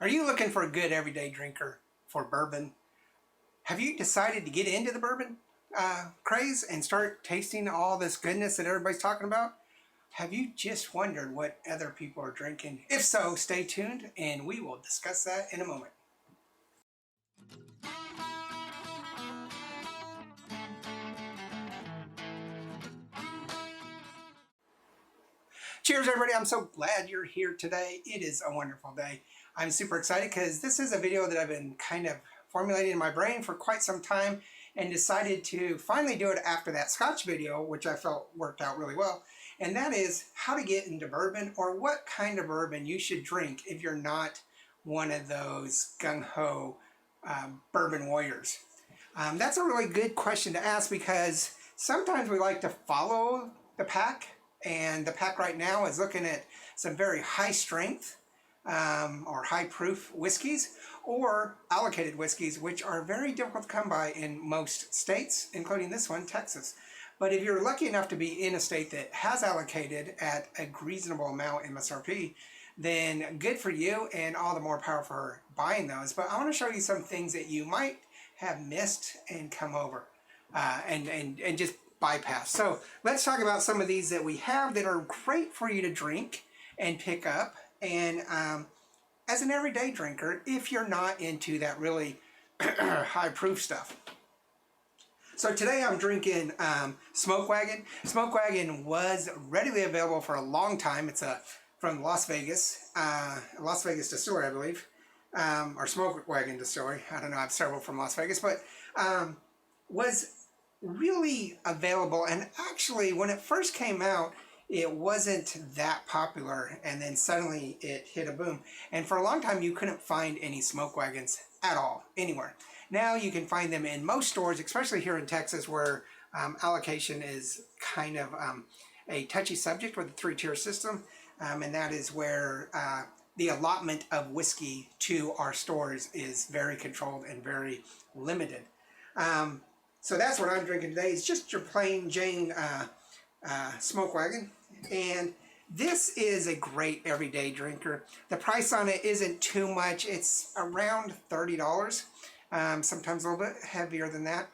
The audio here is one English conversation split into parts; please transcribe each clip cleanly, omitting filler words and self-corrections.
Are you looking for a good everyday drinker for bourbon? Have you decided to get into the bourbon craze and start tasting all this goodness that everybody's talking about? Have you just wondered what other people are drinking? If so, stay tuned and we will discuss that in a moment. Cheers, everybody. I'm so glad you're here today. It is a wonderful day. I'm super excited because this is a video that I've been kind of formulating in my brain for quite some time and decided to finally do it after that Scotch video, which I felt worked out really well. And that is how to get into bourbon, or what kind of bourbon you should drink if you're not one of those gung-ho bourbon warriors. That's a really good question to ask because sometimes we like to follow the pack, and the pack right now is looking at some very high strength or high proof whiskeys or allocated whiskeys, which are very difficult to come by in most states, including this one, Texas. But if you're lucky enough to be in a state that has allocated at a reasonable amount MSRP, then good for you and all the more power for buying those. But I want to show you some things that you might have missed and come over and just bypass. So let's talk about some of these that we have that are great for you to drink and pick up, and as an everyday drinker, if you're not into that really high proof stuff. So today I'm drinking Smoke Wagon. Smoke Wagon was readily available for a long time. It's from Las Vegas distillery, I believe, or Smoke Wagon distillery. I don't know, I have several from Las Vegas, but was really available. And actually, when it first came out, it wasn't that popular, and then suddenly it hit a boom. And for a long time, you couldn't find any Smoke Wagons at all, anywhere. Now you can find them in most stores, especially here in Texas, where allocation is kind of a touchy subject with the three-tier system, and that is where the allotment of whiskey to our stores is very controlled and very limited. So that's what I'm drinking today. It's just your plain Jane Smoke Wagon, and this is a great everyday drinker. The price on it isn't too much. It's around $30, sometimes a little bit heavier than that.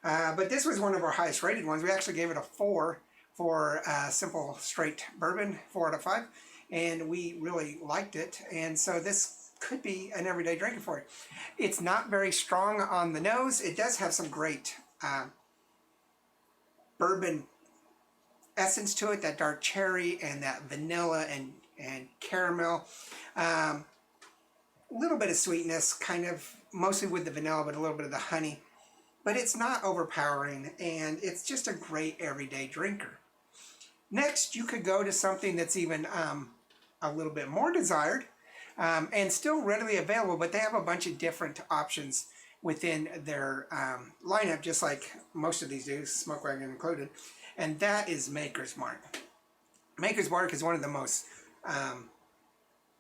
But this was one of our highest rated ones. We actually gave it a 4 for simple straight bourbon, 4 out of 5, and we really liked it. And so this could be an everyday drinker for you. It's not very strong on the nose. It does have some great bourbon essence to it, that dark cherry and that vanilla and caramel. A little bit of sweetness, kind of mostly with the vanilla, but a little bit of the honey. But it's not overpowering, and it's just a great everyday drinker. Next, you could go to something that's even a little bit more desired and still readily available, but they have a bunch of different options within their lineup, just like most of these do, Smoke Wagon included, and that is Maker's Mark. Maker's Mark is one of the most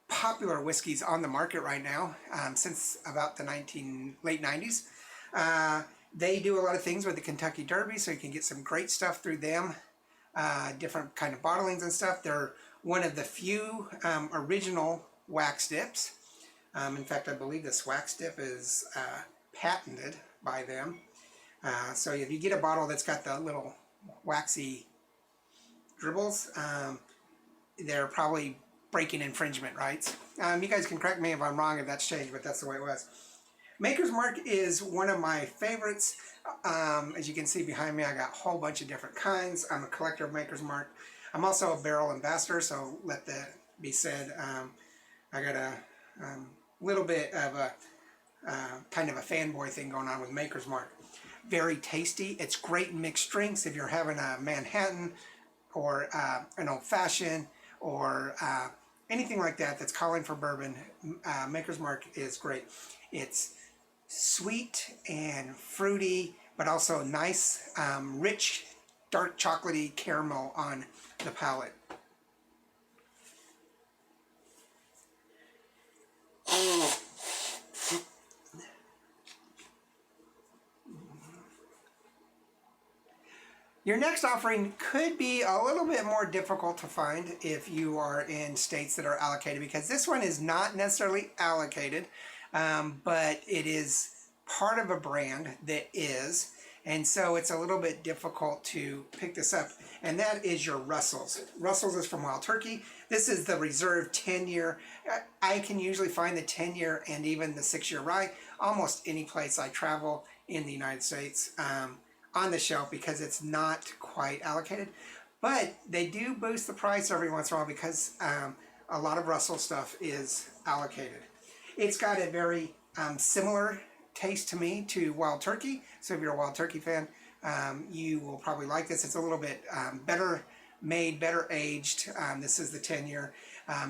popular whiskeys on the market right now, since about the late 90s. They do a lot of things with the Kentucky Derby, so you can get some great stuff through them, different kind of bottlings and stuff. They're one of the few original wax dips. In fact, I believe this wax dip is patented by them. So if you get a bottle that's got the little waxy dribbles, they're probably breaking infringement rights. You guys can correct me if I'm wrong, if that's changed, but that's the way it was. Maker's Mark is one of my favorites. As you can see behind me, I got a whole bunch of different kinds. I'm a collector of Maker's Mark. I'm also a barrel ambassador, so let that be said. I got a little bit of a kind of a fanboy thing going on with Maker's Mark. Very tasty. It's great in mixed drinks if you're having a Manhattan or an old fashioned or anything like that that's calling for bourbon. Maker's Mark is great. It's sweet and fruity, but also nice, rich, dark chocolatey caramel on the palate. Your next offering could be a little bit more difficult to find if you are in states that are allocated, because this one is not necessarily allocated, but it is part of a brand that is, and so it's a little bit difficult to pick this up, and that is your Russell's. Russell's is from Wild Turkey. This is the reserve 10-year. I can usually find the 10-year and even the 6-year rye almost any place I travel in the United States. On the shelf, because it's not quite allocated, but they do boost the price every once in a while because a lot of Russell stuff is allocated. It's got a very similar taste to me to Wild Turkey, so if you're a Wild Turkey fan, you will probably like this. It's a little bit better made, better aged. This is the 10-year,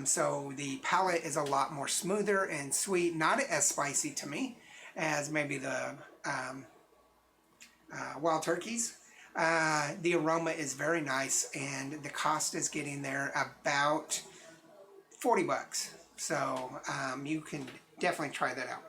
so the palate is a lot more smoother and sweet, not as spicy to me as maybe the Wild Turkeys. The aroma is very nice, and the cost is getting there about 40 bucks. So you can definitely try that out.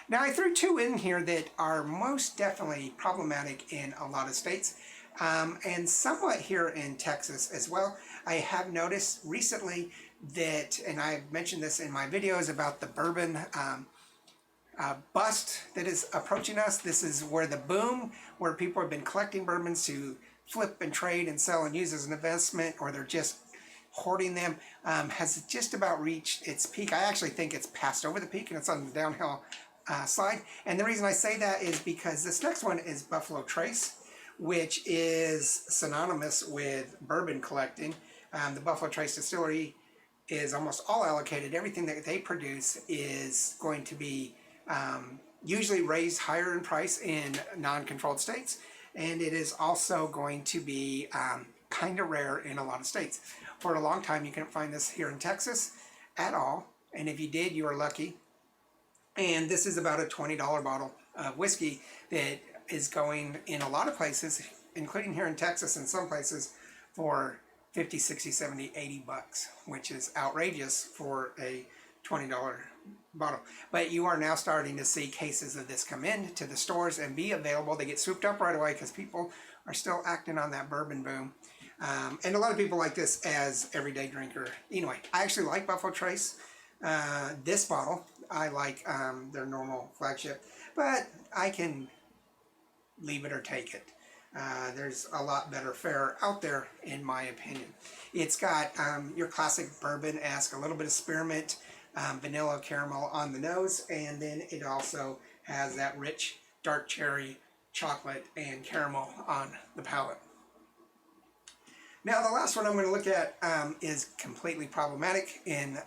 Now, I threw two in here that are most definitely problematic in a lot of states, and somewhat here in Texas as well. I have noticed recently that, and I've mentioned this in my videos about the bourbon bust that is approaching us. This is where the boom, where people have been collecting bourbons to flip and trade and sell and use as an investment, or they're just hoarding them, has just about reached its peak. I actually think it's passed over the peak and it's on the downhill slide. And the reason I say that is because this next one is Buffalo Trace, which is synonymous with bourbon collecting. The Buffalo Trace distillery is almost all allocated. Everything that they produce is going to be usually raised higher in price in non-controlled states, and it is also going to be kind of rare in a lot of states. For a long time, you couldn't find this here in Texas at all, and if you did, you were lucky. And this is about a $20 bottle of whiskey that is going in a lot of places, including here in Texas, and some places for 50, 60, 70, 80 bucks, which is outrageous for a $20 bottle. But you are now starting to see cases of this come in to the stores and be available. They get swooped up right away because people are still acting on that bourbon boom. And a lot of people like this as everyday drinker. Anyway, I actually like Buffalo Trace. This bottle, I like their normal flagship, but I can leave it or take it. There's a lot better fare out there, in my opinion. It's got your classic bourbon-esque, a little bit of spearmint, vanilla caramel on the nose, and then it also has that rich dark cherry, chocolate, and caramel on the palate. Now, the last one I'm going to look at is completely problematic in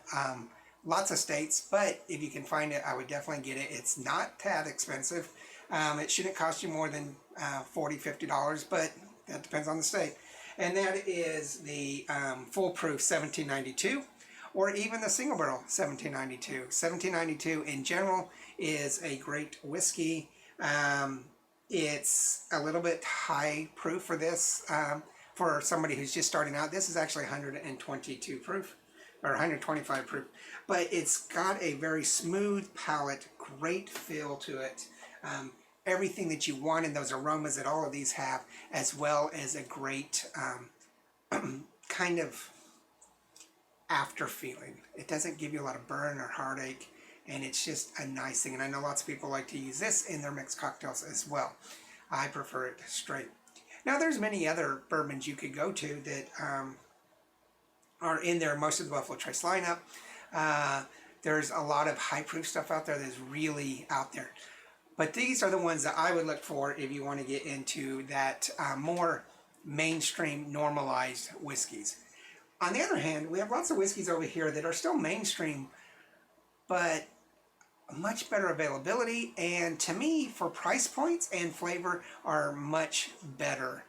lots of states, but if you can find it, I would definitely get it. It's not that expensive. It shouldn't cost you more than $40, $50, but that depends on the state. And that is the foolproof 1792, or even the single barrel 1792. 1792 in general is a great whiskey. It's a little bit high proof for this. For somebody who's just starting out, this is actually 122 proof, or 125 proof, but it's got a very smooth palate, great feel to it. Everything that you want in those aromas that all of these have, as well as a great kind of after feeling. It doesn't give you a lot of burn or heartache, and it's just a nice thing. And I know lots of people like to use this in their mixed cocktails as well. I prefer it straight. Now, there's many other bourbons you could go to that are in there, most of the Buffalo Trace lineup. There's a lot of high proof stuff out there that's really out there. But these are the ones that I would look for if you want to get into that more mainstream normalized whiskeys. On the other hand, we have lots of whiskeys over here that are still mainstream, but much better availability, and to me, for price points and flavor, are much better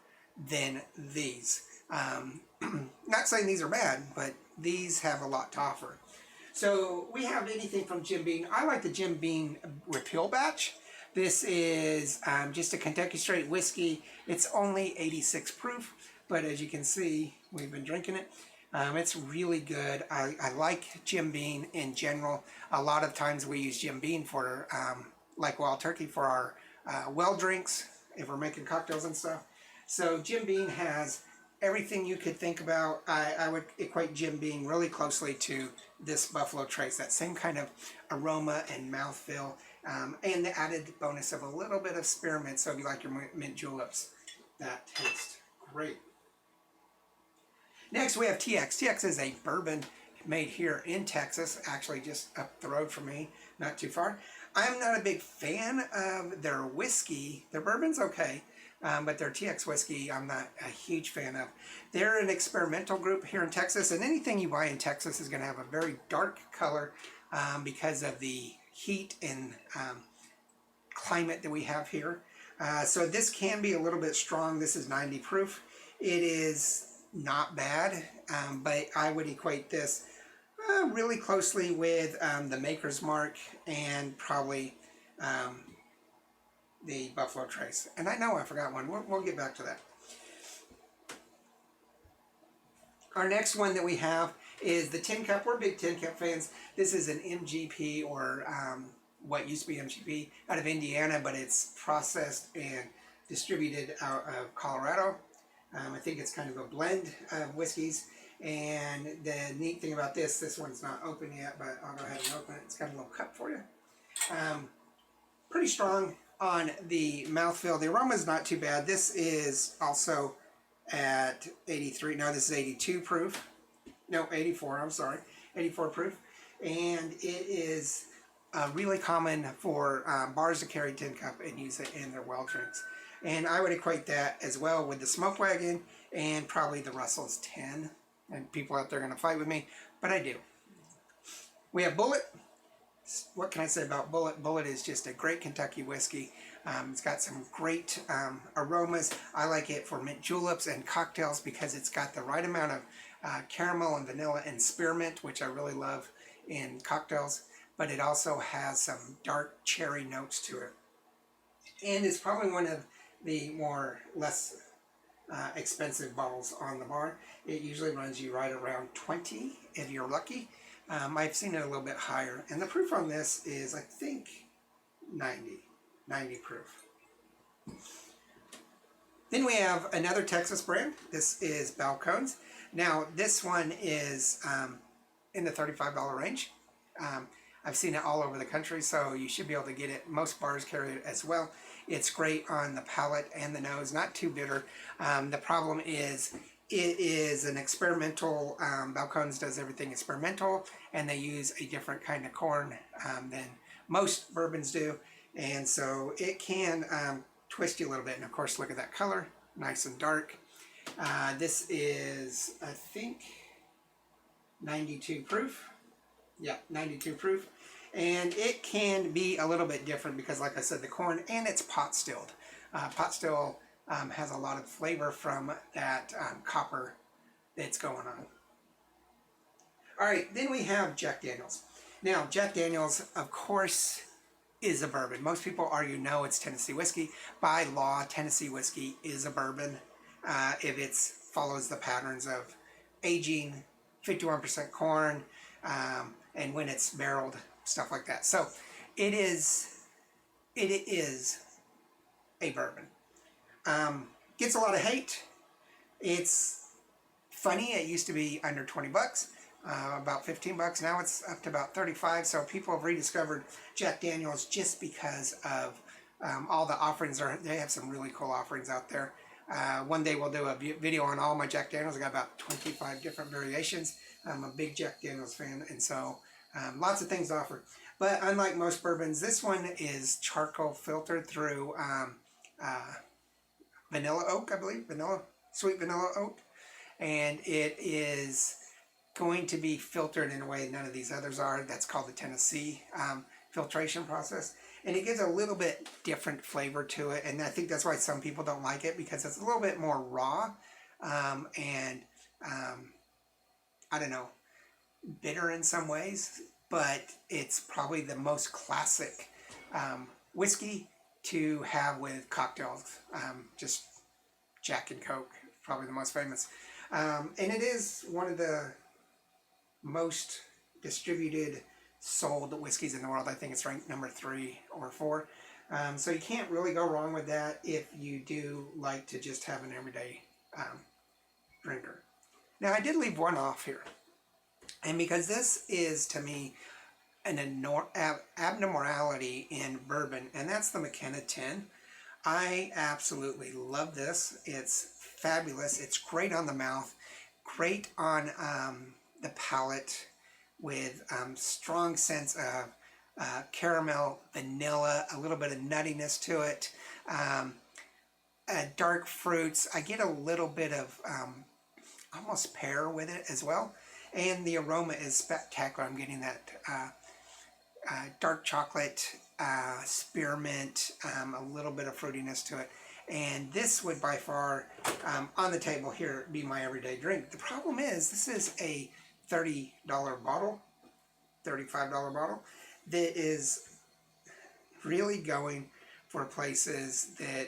than these. Not saying these are bad, but these have a lot to offer. So we have anything from Jim Beam. I like the Jim Beam Repeal Batch. This is just a Kentucky Straight whiskey. It's only 86 proof, but as you can see, we've been drinking it. It's really good. I like Jim Beam in general. A lot of times we use Jim Beam for, like Wild Turkey, for our well drinks, if we're making cocktails and stuff. So Jim Beam has everything you could think about. I would equate Jim Beam really closely to this Buffalo Trace, that same kind of aroma and mouthfeel, and the added bonus of a little bit of spearmint. So if you like your mint juleps, that tastes great. Next we have TX. TX is a bourbon made here in Texas, actually just up the road from me, not too far. I'm not a big fan of their whiskey. Their bourbon's okay, but their TX whiskey I'm not a huge fan of. They're an experimental group here in Texas, and anything you buy in Texas is going to have a very dark color because of the heat and climate that we have here. So this can be a little bit strong. This is 90 proof. It is not bad, but I would equate this really closely with the Maker's Mark and probably the Buffalo Trace. And I know I forgot one. We'll get back to that. Our next one that we have is the Tin Cup. We're big Tin Cup fans. This is an MGP, or what used to be MGP, out of Indiana, but it's processed and distributed out of Colorado. I think it's kind of a blend of whiskeys. And the neat thing about this one's not open yet, but I'll go ahead and open it. It's got a little cup for you. Pretty strong on the mouthfeel. The aroma is not too bad. This is also at 83. No, this is 82 proof. No, 84, I'm sorry. 84 proof. And it is really common for bars to carry Tin Cup and use it in their well drinks. And I would equate that as well with the Smoke Wagon and probably the Russell's 10. And people out there are going to fight with me, but I do. We have Bullet. What can I say about Bullet? Bullet is just a great Kentucky whiskey. It's got some great aromas. I like it for mint juleps and cocktails because it's got the right amount of caramel and vanilla and spearmint, which I really love in cocktails. But it also has some dark cherry notes to it. And it's probably one of the less expensive bottles on the bar. It usually runs you right around 20 if you're lucky. I've seen it a little bit higher, and the proof on this is, I think, 90 proof. Then we have another Texas brand. This is Balcones. Now this one is in the $35 range. I've seen it all over the country, so you should be able to get it. Most bars carry it as well. It's great on the palate and the nose, not too bitter. The problem is it is an experimental, Balcones does everything experimental, and they use a different kind of corn than most bourbons do. And so it can twist you a little bit. And of course, look at that color, nice and dark. This is, I think, 92 proof. Yeah, 92 proof. And it can be a little bit different because, like I said, the corn, and it's pot stilled. Pot still has a lot of flavor from that copper that's going on. All right, then we have Jack Daniels. Now, Jack Daniels, of course, is a bourbon. Most people argue, no, it's Tennessee whiskey. By law, Tennessee whiskey is a bourbon if it follows the patterns of aging, 51% corn, and when it's barreled, stuff like that. So it is a bourbon. Gets a lot of hate. It's funny. It used to be under 20 bucks, about 15 bucks. Now it's up to about 35. So people have rediscovered Jack Daniels just because of all the offerings. They have some really cool offerings out there. One day we'll do a video on all my Jack Daniels. I got about 25 different variations. I'm a big Jack Daniels fan, and so lots of things to offer. But unlike most bourbons, this one is charcoal filtered through vanilla oak, I believe, sweet vanilla oak, and it is going to be filtered in a way none of these others are. That's called the Tennessee filtration process, and it gives a little bit different flavor to it, and I think that's why some people don't like it, because it's a little bit more raw and I don't know, bitter in some ways, but it's probably the most classic whiskey to have with cocktails. Just Jack and Coke, probably the most famous. And it is one of the most distributed, sold whiskeys in the world. I think it's ranked number 3 or 4. So you can't really go wrong with that if you do like to just have an everyday drinker. Now I did leave one off here. And because this is, to me, an abnormality in bourbon, and that's the McKenna 10. I absolutely love this. It's fabulous. It's great on the mouth, great on the palate, with strong sense of caramel, vanilla, a little bit of nuttiness to it, dark fruits. I get a little bit of almost pear with it as well. And the aroma is spectacular. I'm getting that dark chocolate, spearmint, a little bit of fruitiness to it. And this would by far, on the table here, be my everyday drink. The problem is, this is a $30 bottle, $35 bottle, that is really going for places that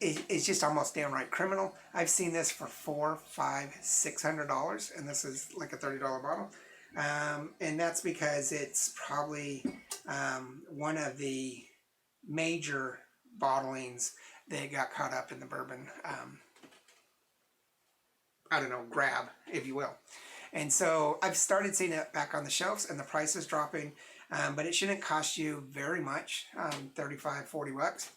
it's just almost downright criminal. I've seen this for $400, $500, $600, and this is like a $30 bottle. And that's because it's probably one of the major bottlings that got caught up in the bourbon, I don't know, grab, if you will. And so I've started seeing it back on the shelves, and the price is dropping, but it shouldn't cost you very much, 35, 40 bucks.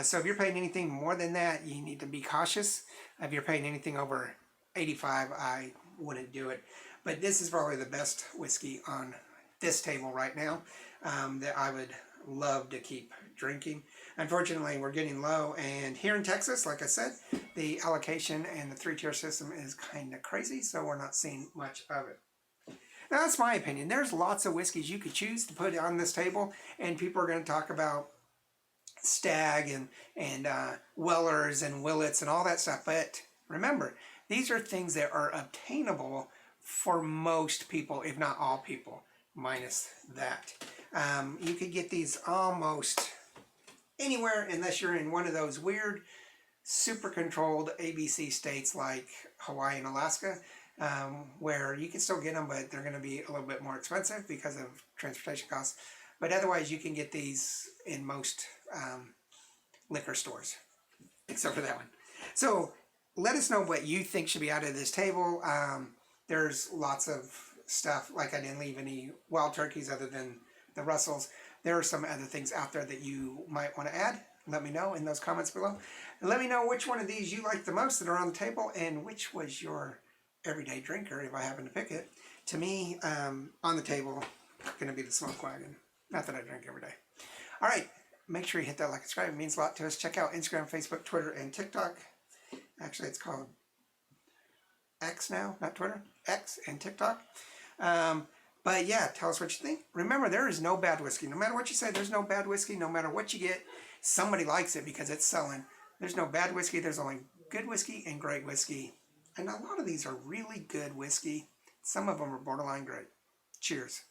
So if you're paying anything more than that, you need to be cautious. If you're paying anything over 85, I wouldn't do it. But this is probably the best whiskey on this table right now that I would love to keep drinking. Unfortunately, we're getting low, and here in Texas, like I said, the allocation and the 3-tier system is kind of crazy, so we're not seeing much of it. Now, that's my opinion. There's lots of whiskeys you could choose to put on this table, and people are going to talk about Stag and Wellers and Willets and all that stuff. But remember, these are things that are obtainable for most people, if not all people, minus that. You could get these almost anywhere unless you're in one of those weird, super controlled ABC states like Hawaii and Alaska, where you can still get them, but they're going to be a little bit more expensive because of transportation costs. But otherwise, you can get these in most liquor stores, except for that one. So let us know what you think should be out of this table. There's lots of stuff, like I didn't leave any wild turkeys other than the Russells. There are some other things out there that you might want to add. Let me know in those comments below. And let me know which one of these you like the most that are on the table, and which was your everyday drinker, if I happen to pick it. To me, on the table, going to be the Smoke Wagon. Not that I drink every day. All right, make sure you hit that like and subscribe. It means a lot to us. Check out Instagram, Facebook, Twitter, and TikTok. Actually, it's called X now, not Twitter. X and TikTok. But yeah, tell us what you think. Remember, there is no bad whiskey. No matter what you say, there's no bad whiskey. No matter what you get, somebody likes it because it's selling. There's no bad whiskey. There's only good whiskey and great whiskey. And a lot of these are really good whiskey. Some of them are borderline great. Cheers.